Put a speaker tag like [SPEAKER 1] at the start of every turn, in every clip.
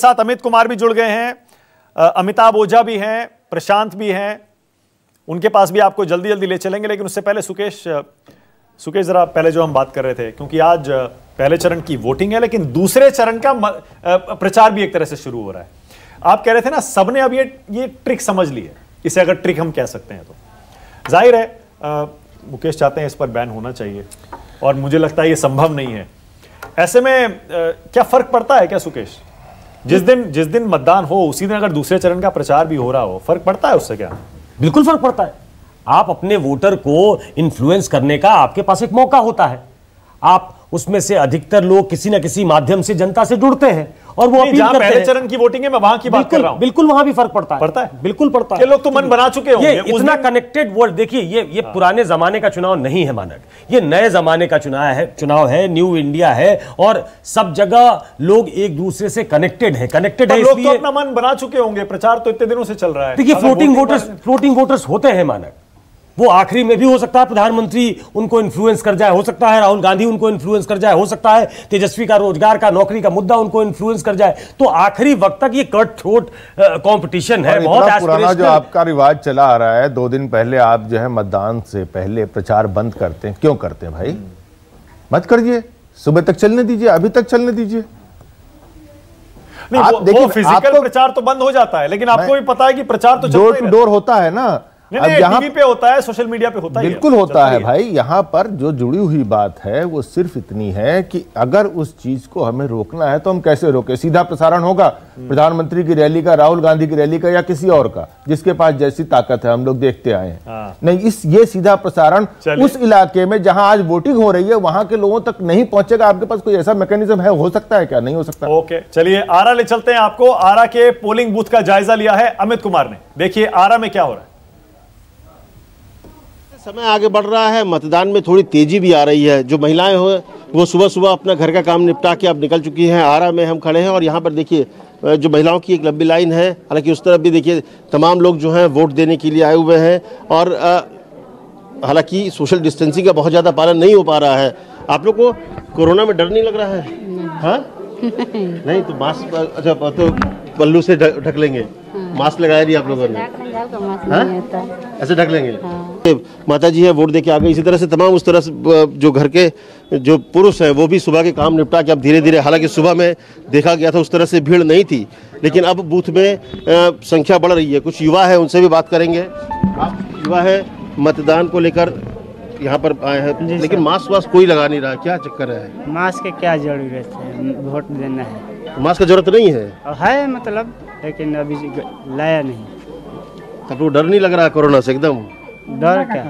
[SPEAKER 1] साथ अमित कुमार भी जुड़ गए हैं, अमिताभ ओझा भी हैं, प्रशांत भी हैं, उनके पास भी आपको जल्दी जल्दी ले चलेंगे। लेकिन उससे पहले सुकेश जरा पहले जो हम बात कर रहे थे, क्योंकि आज पहले चरण की वोटिंग है लेकिन दूसरे चरण का प्रचार भी एक तरह से शुरू हो रहा है। आप कह रहे थे ना, सबने अब ये ट्रिक समझ ली है, इसे अगर ट्रिक हम कह सकते हैं तो जाहिर है मुकेश चाहते हैं इस पर बैन होना चाहिए और मुझे लगता है ये संभव नहीं है। ऐसे में क्या फर्क पड़ता है क्या सुकेश, जिस दिन मतदान हो उसी दिन अगर दूसरे चरण का प्रचार भी हो रहा हो, फर्क पड़ता है उससे? क्या
[SPEAKER 2] बिल्कुल फर्क पड़ता है। आप अपने वोटर को इन्फ्लुएंस करने का आपके पास एक मौका होता है। आप उसमें से अधिकतर लोग किसी न किसी माध्यम से जनता से जुड़ते हैं और वो अपील करते हैं।
[SPEAKER 1] पहले चरण की वोटिंग है, मैं वहां की बात कर रहा हूं।
[SPEAKER 2] बिल्कुल वहां भी फर्क पड़ता है।
[SPEAKER 1] बिल्कुल पड़ता है। लोग तो मन बना चुके होंगे।
[SPEAKER 2] ये इतना कनेक्टेड वर्ल्ड, देखिए ये पुराने जमाने का चुनाव नहीं है मानक, ये नए जमाने का चुनाव है, न्यू इंडिया है और सब जगह लोग एक दूसरे से कनेक्टेड है।
[SPEAKER 1] लोग तो अपना मन बना चुके होंगे, प्रचार तो इतने दिनों से चल रहा है।
[SPEAKER 2] देखिए फ्लोटिंग वोटर्स होते हैं मानक, वो आखिरी में भी हो सकता है प्रधानमंत्री उनको इन्फ्लुएंस कर जाए, हो सकता है राहुल गांधी उनको इन्फ्लुएंस कर जाए, हो सकता है तेजस्वी का रोजगार का नौकरी का मुद्दा उनको इन्फ्लुएंस कर जाए। तो आखिरी वक्त तक ये कट थ्रोट कंपटीशन है। बहुत
[SPEAKER 3] पुराना जो आपका रिवाज चला आ रहा है, 2 दिन पहले आप जो है मतदान से पहले प्रचार बंद करते हैं, क्यों करते हैं भाई? मत करिए, सुबह तक चलने दीजिए, अभी तक चलने दीजिए।
[SPEAKER 1] देखिए फिजिकल प्रचार तो बंद हो जाता है, लेकिन आपको भी पता है कि प्रचार तो
[SPEAKER 3] डोर टू डोर होता है ना।
[SPEAKER 1] अब यहाँ टीवी पे होता है, सोशल मीडिया पे होता है,
[SPEAKER 3] बिल्कुल होता है भाई। यहाँ पर जो जुड़ी हुई बात है वो सिर्फ इतनी है कि अगर उस चीज को हमें रोकना है तो हम कैसे रोके? सीधा प्रसारण होगा प्रधानमंत्री की रैली का, राहुल गांधी की रैली का या किसी और का, जिसके पास जैसी ताकत है, हम लोग देखते आए हैं। नहीं, ये सीधा प्रसारण उस इलाके में जहां आज वोटिंग हो रही है वहां के लोगों तक नहीं पहुंचेगा। आपके पास कोई ऐसा मैकेनिज्म है? हो सकता है क्या? नहीं हो सकता।
[SPEAKER 1] ओके, चलिए आरा ले चलते हैं आपको। आरा के पोलिंग बूथ का जायजा लिया है अमित कुमार ने। देखिए आरा में क्या हो रहा है।
[SPEAKER 4] समय आगे बढ़ रहा है, मतदान में थोड़ी तेजी भी आ रही है। जो महिलाएं हो वो सुबह सुबह अपना घर का काम निपटा के अब निकल चुकी हैं। आरा में हम खड़े हैं और यहाँ पर देखिए जो महिलाओं की एक लंबी लाइन है। हालांकि उस तरफ भी देखिए तमाम लोग जो हैं वोट देने के लिए आए हुए हैं और हालांकि सोशल डिस्टेंसिंग का बहुत ज़्यादा पालन नहीं हो पा रहा है। आप लोग को कोरोना में डर नहीं लग रहा है? हाँ नहीं तो मास्क, अच्छा तो पल्लू से ढक लेंगे। मास्क लगाया नहीं आप लोगों ने? ऐसे ढक लेंगे। माता जी है, वोट देके आ गए। इसी तरह से तमाम उस तरह से जो घर के जो पुरुष हैं वो भी सुबह के काम निपटा के अब धीरे धीरे, हालांकि सुबह में देखा गया था उस तरह से भीड़ नहीं थी, लेकिन अब बूथ में संख्या बढ़ रही है। कुछ युवा है, उनसे भी बात करेंगे। आप युवा है, मतदान को लेकर यहाँ पर आए हैं, लेकिन मास्क वास्क कोई लगा नहीं रहा, क्या चक्कर है?
[SPEAKER 5] मास्क की क्या जरूरत है, वोट देना है।
[SPEAKER 4] मास्क का जरूरत नहीं है
[SPEAKER 5] मतलब, लेकिन अभी लाया नहीं।
[SPEAKER 4] आप लोग डर नहीं लग रहा है कोरोना से? एकदम
[SPEAKER 5] डर क्या?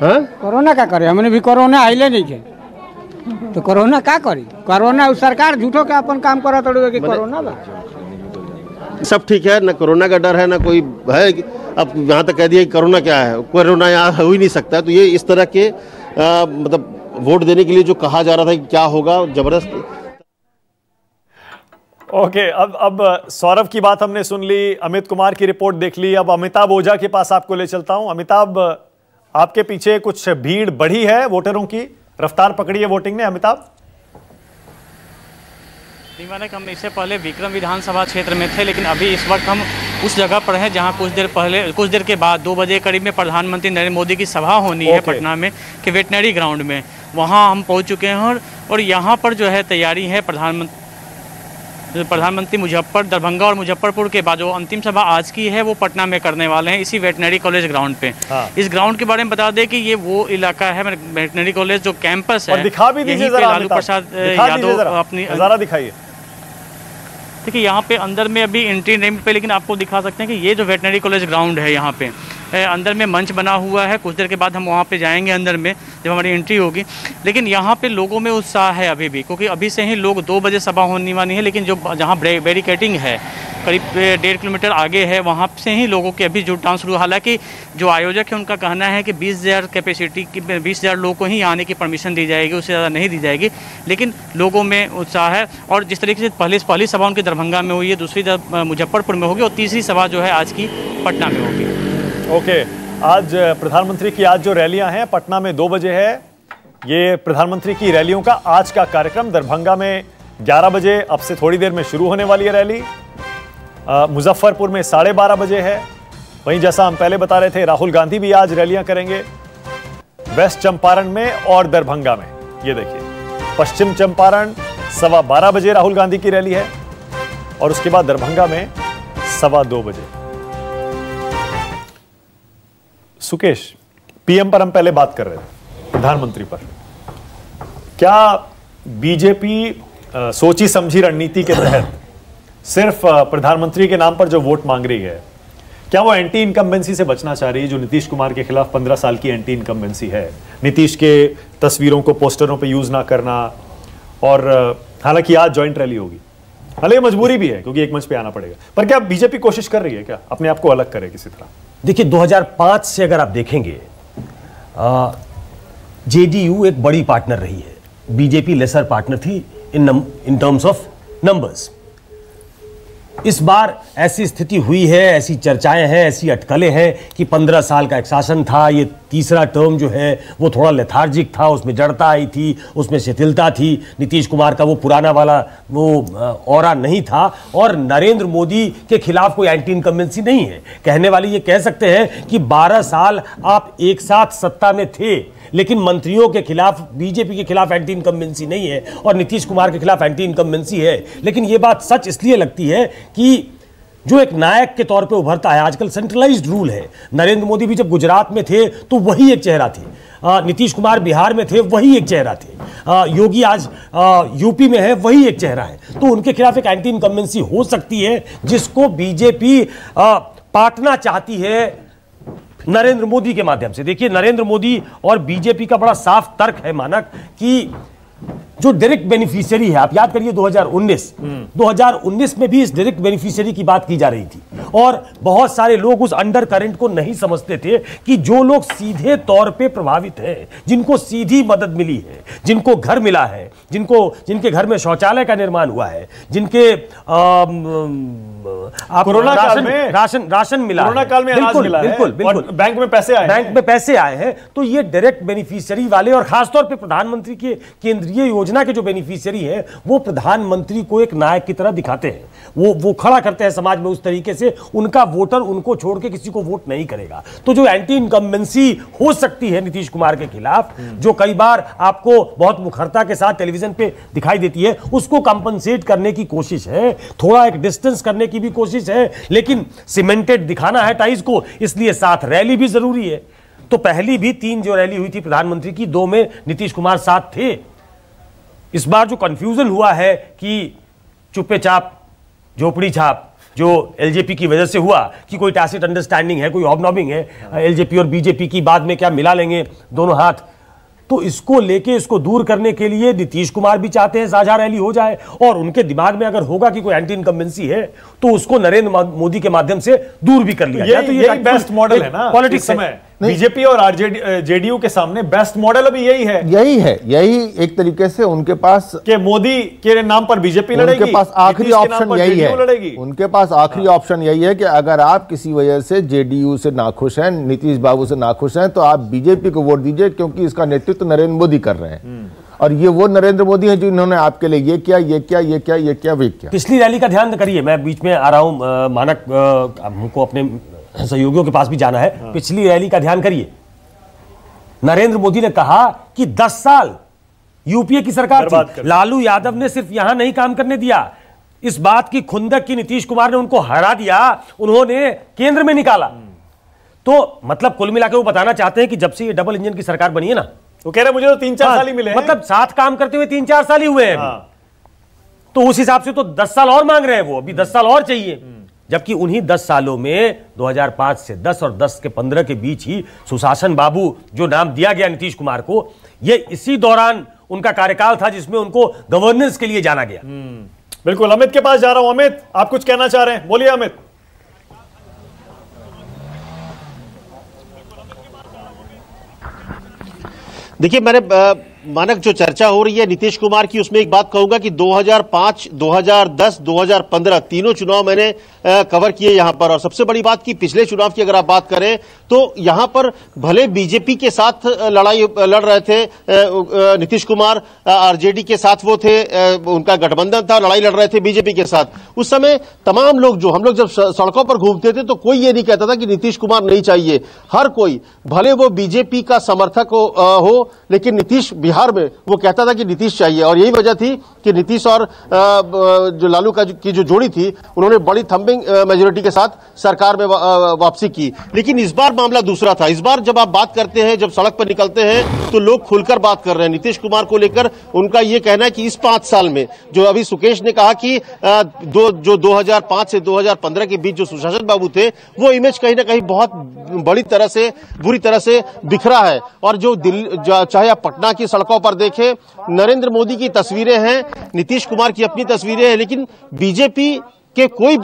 [SPEAKER 4] हाँ,
[SPEAKER 5] कोरोना क्या करे? हमने भी कोरोना आइले नहीं थे तो कोरोना क्या करी? कोरोना सरकार झूठो के अपन काम करा तोड़े कि कोरोना बा।
[SPEAKER 4] सब ठीक है, ना कोरोना का डर है ना कोई है। अब यहाँ तक कह दिया कि कोरोना क्या है, कोरोना यहाँ हो ही नहीं सकता। तो ये इस तरह के मतलब वोट देने के लिए जो कहा जा रहा था कि क्या होगा, जबरदस्त।
[SPEAKER 1] ओके, अब सौरभ की बात हमने सुन ली, अमित कुमार की रिपोर्ट देख ली। अब अमिताभ ओझा के पास आपको ले चलता हूं। अमिताभ, आपके पीछे कुछ भीड़ बढ़ी है, वोटरों की रफ्तार पकड़ी है वोटिंग ने। अमिताभ,
[SPEAKER 6] हम इससे पहले विक्रम विधानसभा क्षेत्र में थे, लेकिन अभी इस वक्त हम उस जगह पर हैं जहां कुछ देर के बाद 2 बजे करीब में प्रधानमंत्री नरेंद्र मोदी की सभा होनी है पटना में कि वेटनरी ग्राउंड में। वहां हम पहुंच चुके हैं और यहाँ पर जो है तैयारी है। प्रधानमंत्री दरभंगा और मुजफ्फरपुर के बाद जो अंतिम सभा आज की है वो पटना में करने वाले हैं, इसी वेटनरी कॉलेज ग्राउंड पे। इस ग्राउंड के बारे में बता दें कि ये वो इलाका है, वेटनरी कॉलेज जो कैंपस है,
[SPEAKER 1] दिखा भी दीजिए जरा,
[SPEAKER 6] लालू प्रसाद यादव अपनी
[SPEAKER 1] नजारा दिखाइए।
[SPEAKER 6] देखिए यहाँ पे अंदर में अभी एंट्री नहीं पे, लेकिन आपको दिखा सकते हैं कि ये जो वेटनरी कॉलेज ग्राउंड है, यहाँ पे अंदर में मंच बना हुआ है। कुछ देर के बाद हम वहाँ पे जाएंगे अंदर में जब हमारी एंट्री होगी। लेकिन यहाँ पे लोगों में उत्साह है अभी भी, क्योंकि अभी से ही लोग 2 बजे सभा होने वाली है, लेकिन जो जहाँ बैरिकेटिंग है करीब 1.5 किलोमीटर आगे है, वहाँ से ही लोगों के अभी जुटान शुरू। हालांकि जो आयोजक है उनका कहना है कि 20,000 कैपेसिटी की 20,000 लोगों को ही आने की परमिशन दी जाएगी, उससे ज़्यादा नहीं दी जाएगी। लेकिन लोगों में उत्साह है और जिस तरीके से पहली सभा उनकी दरभंगा में हुई है, दूसरी मुजफ्फरपुर में होगी और तीसरी सभा जो है आज की पटना में होगी।
[SPEAKER 1] ओके, आज प्रधानमंत्री की आज जो रैलियां हैं पटना में 2 बजे है, ये प्रधानमंत्री की रैलियों का आज का कार्यक्रम। दरभंगा में 11 बजे अब से थोड़ी देर में शुरू होने वाली है रैली। मुजफ्फरपुर में 12:30 बजे है। वहीं जैसा हम पहले बता रहे थे, राहुल गांधी भी आज रैलियां करेंगे वेस्ट चंपारण में और दरभंगा में। ये देखिए, पश्चिम चंपारण 12:15 बजे राहुल गांधी की रैली है और उसके बाद दरभंगा में 2:15 बजे। सुकेश, पीएम पर हम पहले बात कर रहे थे, प्रधानमंत्री पर। क्या बीजेपी सोची समझी रणनीति के तहत सिर्फ प्रधानमंत्री के नाम पर जो वोट मांग रही है, क्या वो एंटी इनकम्बेंसी से बचना चाह रही है, जो नीतीश कुमार के खिलाफ 15 साल की एंटी इनकम्बेंसी है, नीतीश के तस्वीरों को पोस्टरों पे यूज ना करना? और हालांकि आज जॉइंट रैली होगी, हालांकि मजबूरी भी है क्योंकि एक मंच पे आना पड़ेगा, पर क्या बीजेपी कोशिश कर रही है क्या अपने आप को अलग करे किसी तरह?
[SPEAKER 2] देखिए, 2005 से अगर आप देखेंगे, जेडीयू एक बड़ी पार्टनर रही है, बीजेपी लेसर पार्टनर थी इन टर्म्स ऑफ नंबर्स। इस बार ऐसी स्थिति हुई है, ऐसी चर्चाएं हैं, ऐसी अटकलें हैं कि 15 साल का एक शासन था, ये तीसरा टर्म जो है वो थोड़ा लेथार्जिक था, उसमें जड़ता आई थी, उसमें शिथिलता थी, नीतीश कुमार का वो पुराना वाला वो ऑरा नहीं था, और नरेंद्र मोदी के खिलाफ कोई एंटी इनकम्बेंसी नहीं है। कहने वाले ये कह सकते हैं कि 12 साल आप एक साथ सत्ता में थे, लेकिन मंत्रियों के खिलाफ, बीजेपी के खिलाफ एंटी इनकम्बेंसी नहीं है और नीतीश कुमार के खिलाफ एंटी इनकम्बेंसी है। लेकिन यह बात सच इसलिए लगती है कि जो एक नायक के तौर पे उभरता है, आजकल सेंट्रलाइज्ड रूल है। नरेंद्र मोदी भी जब गुजरात में थे तो वही एक चेहरा थे, नीतीश कुमार बिहार में थे, वही एक चेहरा थे, योगी आज यूपी में है, वही एक चेहरा है। तो उनके खिलाफ एक एंटी इनकम्बेंसी हो सकती है जिसको बीजेपी पाटना चाहती है नरेंद्र मोदी के माध्यम से। देखिए, नरेंद्र मोदी और बीजेपी का बड़ा साफ तर्क है मानक कि जो डायरेक्ट बेनिफिशियरी है, आप याद करिए 2019 में भी इस डायरेक्ट बेनिफिशियरी की बात की जा रही थी और बहुत सारे लोग उस अंडर करंट को नहीं समझते थे कि जो लोग सीधे तौर पे प्रभावित हैं, जिनको सीधी मदद मिली है, जिनको घर मिला है, जिनके घर में शौचालय का निर्माण हुआ है, जिनके
[SPEAKER 1] कोरोना काल में
[SPEAKER 2] राशन मिला,
[SPEAKER 1] कोरोना काल में अनाज मिला है, बिल्कुल बैंक में पैसे आए हैं, तो ये डायरेक्ट बेनिफिशियरी वाले, और खासतौर पे प्रधानमंत्री के केंद्रीय योजना के जो बेनिफिशियरी हैं, वो प्रधानमंत्री को एक नायक की तरह दिखाते हैं, वो खड़ा करते हैं समाज में उस तरीके से, उनका वोटर उनको छोड़ के किसी को वोट नहीं करेगा। तो जो एंटी इनकम्बेंसी हो सकती है नीतीश कुमार के खिलाफ, जो कई बार आपको बहुत मुखरता के साथ टेलीविजन पे दिखाई देती है, उसको कंपनसेट करने की कोशिश है, थोड़ा एक डिस्टेंस करने की भी कोशिश है, लेकिन सीमेंटेड दिखाना है टाइज को, इसलिए साथ रैली भी जरूरी है। तो पहली भी 3 जो रैली हुई थी प्रधानमंत्री की, 2 में नीतीश कुमार साथ थे। इस बार जो कंफ्यूजन हुआ है कि चुप्पे चाप झोपड़ी छाप, जो एलजेपी की वजह से हुआ कि कोई टैसिट अंडरस्टैंडिंग है, कोई हॉबनॉबिंग है एलजेपी और बीजेपी की, बाद में क्या मिला लेंगे दोनों हाथ, तो इसको लेके, इसको दूर करने के लिए नीतीश कुमार भी चाहते हैं साझा रैली हो जाए, और उनके दिमाग में अगर होगा कि कोई एंटी इनकम्बेंसी है तो उसको नरेंद्र मोदी के माध्यम से दूर भी कर लिया जाए। तो ये बेस्ट मॉडल है ना पॉलिटिक्स समय, बीजेपी और जेडीयू के सामने बेस्ट मॉडल अभी यही एक तरीके से उनके पास के मोदी के नाम पर बीजेपी लड़ेगी, उनके पास आखिरी ऑप्शन यही है, उनके पास आखिरी ऑप्शन यही है कि अगर आप किसी वजह से जेडीयू से नाखुश हैं, नीतीश बाबू से नाखुश हैं, तो आप बीजेपी को वोट दीजिए, क्योंकि इसका नेतृत्व नरेंद्र मोदी कर रहे हैं, और ये वो नरेंद्र मोदी हैं जिन्होंने आपके लिए ये किया, ये किया, ये किया, ये किया, वे किया।
[SPEAKER 2] पिछली रैली का ध्यान करिए, मैं बीच में आ रहा हूं मानक, हमको अपने सहयोगियों के पास भी जाना है। पिछली रैली का ध्यान करिए, नरेंद्र मोदी ने कहा कि 10 साल यूपीए की सरकार थी, लालू यादव ने सिर्फ यहां नहीं काम करने दिया, इस बात की खुंदक की नीतीश कुमार ने उनको हरा दिया, उन्होंने केंद्र में निकाला। तो मतलब कुल मिलाकर वो बताना चाहते हैं कि जब से ये डबल इंजन की सरकार बनी है ना,
[SPEAKER 1] वो कह रहे मुझे तो 3-4 साल ही मिले,
[SPEAKER 2] मतलब साथ काम करते हुए 3-4 साल ही हुए हैं। तो उस हिसाब से तो 10 साल और मांग रहे हैं वो, अभी 10 साल और चाहिए, जबकि उन्हीं 10 सालों में 2005 से 10 और 10 के 15 के बीच ही सुशासन बाबू जो नाम दिया गया नीतीश कुमार को, ये इसी दौरान उनका कार्यकाल था जिसमें उनको गवर्नेंस के लिए जाना गया।
[SPEAKER 1] बिल्कुल, अमित के पास जा रहा हूं। अमित, आप कुछ कहना चाह रहे हैं, बोलिए अमित।
[SPEAKER 4] देखिए, मानक जो चर्चा हो रही है नीतीश कुमार की, उसमें एक बात कहूंगा कि 2005, 2010, 2015 तीनों चुनाव मैंने कवर किए यहां पर। और सबसे बड़ी बात कि पिछले चुनाव की अगर आप बात करें तो यहां पर भले बीजेपी के साथ लड़ाई लड़ रहे थे नीतीश कुमार, आरजेडी के साथ वो थे, उनका गठबंधन था, लड़ाई लड़ रहे थे बीजेपी के साथ। उस समय तमाम लोग हम लोग जब सड़कों पर घूमते थे तो कोई ये नहीं कहता था कि नीतीश कुमार नहीं चाहिए। हर कोई, भले वो बीजेपी का समर्थक हो लेकिन नीतीश, बिहार में वो कहता था कि नीतीश चाहिए। और यही वजह थी कि नीतीश और जो लालू की जो जोड़ी थी, उन्होंने बड़ी थंबिंग मेजोरिटी के साथ सरकार में वापसी की। लेकिन इस बार मामला दूसरा था। इस बार जब आप बात करते हैं, जब सड़क पर निकलते हैं तो लोग खुलकर बात कर रहे हैं नीतीश कुमार को लेकर। उनका यह कहना है कि इस 5 साल में, जो अभी सुकेश ने कहा कि जो 2005 से 2015 के बीच जो सुशासन बाबू थे, वो इमेज कहीं ना कहीं बहुत बुरी तरह से बिखरा है। और जो चाहे आप पटना की सड़कों पर देखें, नरेंद्र मोदी की तस्वीरें हैं, नीतीश कुमार की अपनी तस्वीरें हैं, लेकिन बीजेपी के कोई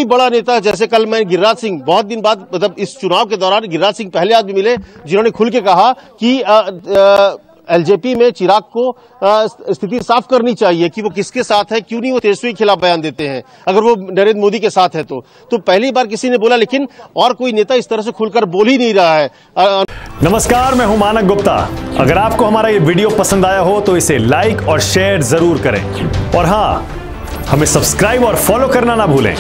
[SPEAKER 4] बड़ा नेता, जैसे कल मैं गिरिराज सिंह, बहुत दिन बाद, मतलब इस चुनाव के दौरान गिरिराज सिंह पहले आदमी मिले जिन्होंने खुल के कहा कि एलजेपी में चिराग को स्थिति साफ करनी चाहिए कि वो किसके साथ है, क्यों नहीं वो तेजस्वी के खिलाफ बयान देते हैं अगर वो नरेंद्र मोदी के साथ है तो पहली बार किसी ने बोला, लेकिन और कोई नेता इस तरह से खुलकर बोल ही नहीं रहा है।
[SPEAKER 1] नमस्कार, मैं हूं मानक गुप्ता। अगर आपको हमारा ये वीडियो पसंद आया हो तो इसे लाइक और शेयर जरूर करें, और हां, हमें सब्सक्राइब और फॉलो करना ना भूलें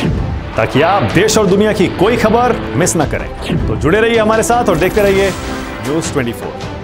[SPEAKER 1] ताकि आप देश और दुनिया की कोई खबर मिस ना करें। तो जुड़े रहिए हमारे साथ और देखते रहिए न्यूज़ 24।